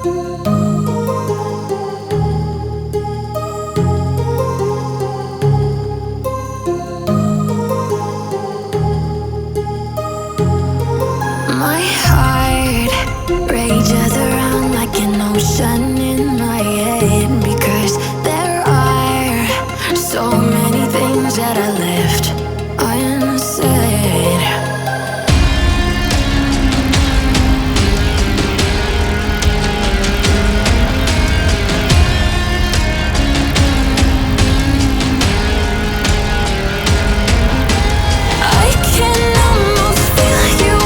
My heart rages around like an ocean in my head, because there are so many things that I left unsaid. I can almost feel you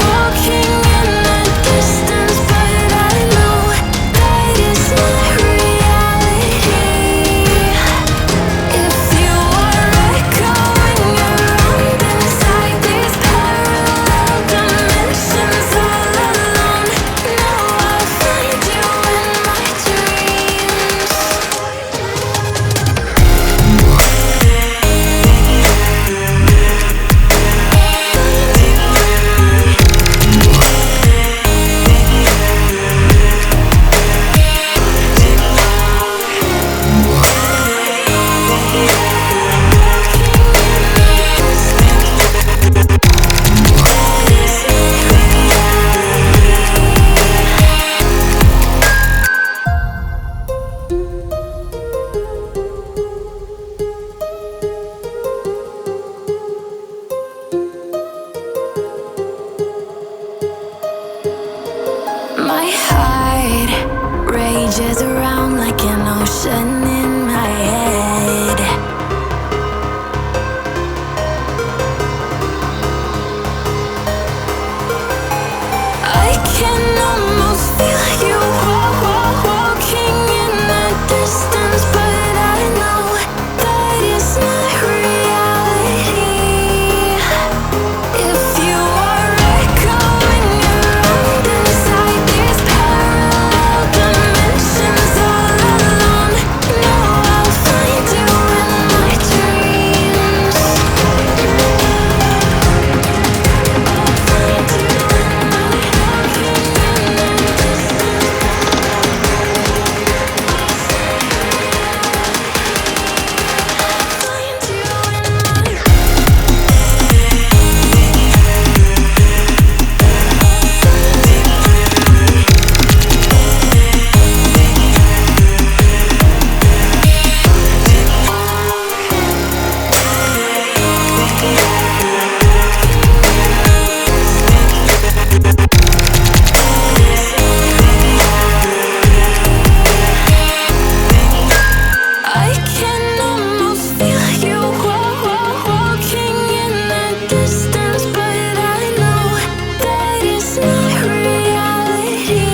walking in the distance, but I know that it's not reality. If you are echoing around inside these parallel dimensions all alone, know I'll find you in my dreams. My heart rages around like an ocean in my head. I can almost feel you walking in the distance, but I know that it's not reality. If you are echoing around inside these parallel dimensions all alone, know I'll find you in my dreams. I'll find you in my walking in the I can almost feel you walking in the distance, but I know that it's not reality.